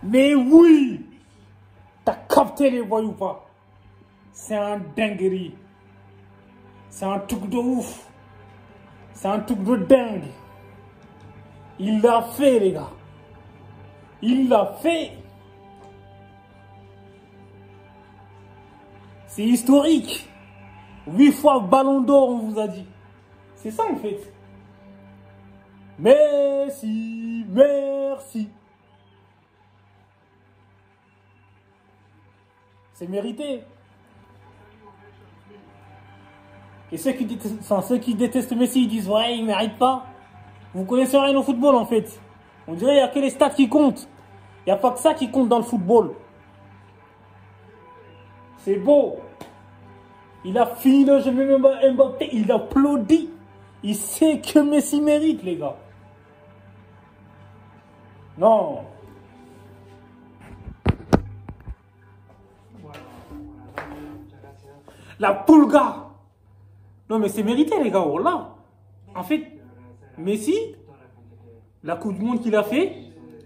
Mais oui, t'as capté les voix ou pas? C'est un dinguerie. C'est un truc de ouf. C'est un truc de dingue. Il l'a fait, les gars. Il l'a fait. C'est historique. 8 fois ballon d'or, on vous a dit. C'est ça, en fait. Merci, merci. C'est mérité. Et ceux qui détestent Messi, ils disent ouais, il ne mérite pas. Vous connaissez rien au football en fait. On dirait qu'il n'y a que les stats qui comptent. Il n'y a pas que ça qui compte dans le football. C'est beau. Il a fini le jeu, même Mbappé, il applaudit. Il sait que Messi mérite, les gars. Non. La Pulga. Non, mais c'est mérité, les gars. Voilà. En fait, Messi, la Coupe du Monde qu'il a fait,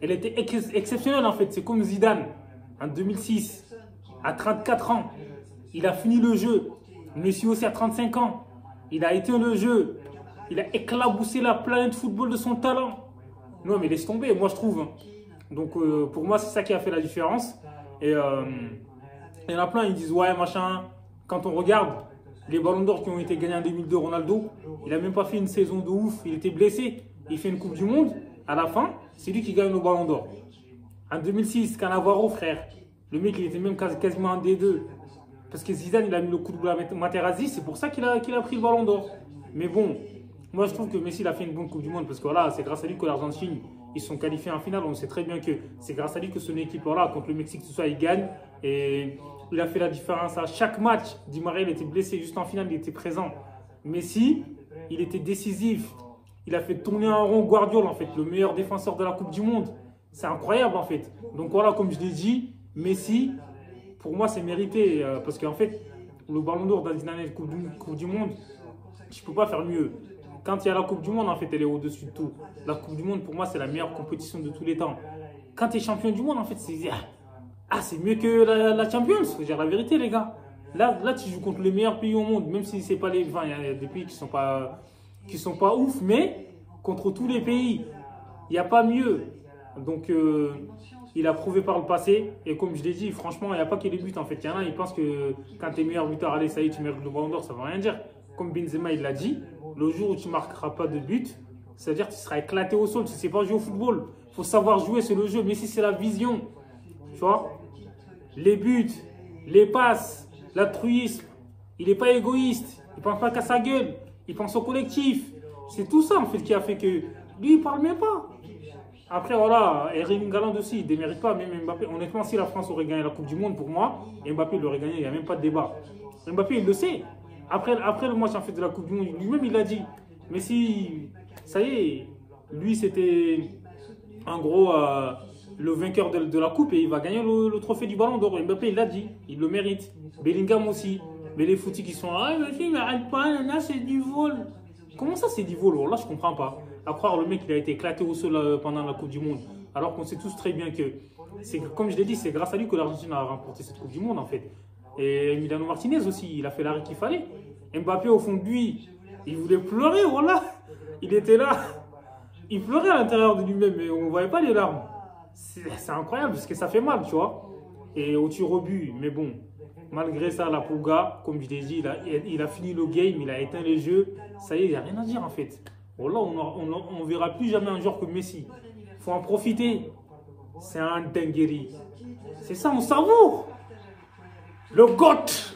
elle était exceptionnelle, en fait. C'est comme Zidane, en 2006, à 34 ans. Il a fini le jeu. Messi aussi à 35 ans. Il a éteint le jeu. Il a éclaboussé la planète football de son talent. Non, mais laisse tomber, moi, je trouve. Hein. Donc, pour moi, c'est ça qui a fait la différence. Et il y en a plein, ils disent, ouais, machin. Quand on regarde les ballons d'or qui ont été gagnés en 2002, Ronaldo, il n'a même pas fait une saison de ouf. Il était blessé. Il fait une Coupe du Monde. À la fin, c'est lui qui gagne le ballon d'or. En 2006, Cannavaro, frère. Le mec, il était même quasiment en D2. Parce que Zidane, il a mis le coup de boule à Materazzi. C'est pour ça qu'il a pris le ballon d'or. Mais bon, moi, je trouve que Messi, il a fait une bonne Coupe du Monde. Parce que voilà, c'est grâce à lui que l'Argentine, ils sont qualifiés en finale. On sait très bien que c'est grâce à lui que son équipe-là, contre le Mexique, tout ça, il gagne. Et il a fait la différence à chaque match. Di Maria, il était blessé juste en finale, il était présent. Messi, il était décisif. Il a fait tourner en rond Guardiola, en fait, le meilleur défenseur de la Coupe du Monde. C'est incroyable, en fait. Donc voilà, comme je l'ai dit, Messi, pour moi, c'est mérité. Parce qu'en fait, le ballon d'or dans une année de Coupe du Monde, je ne peux pas faire mieux. Quand il y a la Coupe du Monde, en fait, elle est au-dessus de tout. La Coupe du Monde, pour moi, c'est la meilleure compétition de tous les temps. Quand tu es champion du monde, en fait, c'est mieux que la Champions. Faut dire la vérité, les gars. Là, tu joues contre les meilleurs pays au monde, même si c'est pas les. Enfin, il y a des pays qui sont pas ouf, mais contre tous les pays, il n'y a pas mieux. Donc, il a prouvé par le passé. Et comme je l'ai dit, franchement, il n'y a pas que les buts. En fait, il y en a, ils pensent que quand tu es meilleur buteur, allez, ça y est, tu mérites le ballon d'or, ça ne veut rien dire. Comme Benzema, il l'a dit, le jour où tu ne marqueras pas de but, c'est-à-dire que tu seras éclaté au sol. Tu ne sais pas jouer au football. Il faut savoir jouer, c'est le jeu. Mais si c'est la vision, tu vois, les buts, les passes, l'altruisme, il n'est pas égoïste. Il ne pense pas qu'à sa gueule. Il pense au collectif. C'est tout ça, en fait, qui a fait que lui, il ne parle même pas. Après, voilà, Erling Haaland aussi, il ne démérite pas. Même Mbappé, honnêtement, si la France aurait gagné la Coupe du Monde, pour moi, Mbappé l'aurait gagné, il n'y a même pas de débat. Mbappé, il le sait. Après le match en fait de la Coupe du Monde, lui-même, il l'a dit. Mais si, ça y est, lui, c'était en gros le vainqueur de la Coupe et il va gagner le trophée du Ballon d'Or. Mbappé, il l'a dit, il le mérite. Bellingham aussi. Mais les footies qui sont là, ah, mais il n'arrête pas, là, c'est du vol. Comment ça, c'est du vol? Là, je comprends pas. À croire, le mec, il a été éclaté au sol pendant la Coupe du Monde. Alors qu'on sait tous très bien que, comme je l'ai dit, c'est grâce à lui que l'Argentine a remporté cette Coupe du Monde, en fait. Et Emiliano Martinez aussi, il a fait l'arrêt qu'il fallait. Mbappé, au fond de lui, il voulait pleurer, voilà. Il était là. Il pleurait à l'intérieur de lui-même, mais on ne voyait pas les larmes. C'est incroyable, parce que ça fait mal, tu vois. Et au tir au but, mais bon, malgré ça, la Pulga, comme je l'ai dit, il a fini le game, il a éteint les jeux. Ça y est, il n'y a rien à dire, en fait. Bon, là, on ne verra plus jamais un joueur comme Messi. Il faut en profiter. C'est un dinguerie. C'est ça, on savoure. Le GOAT.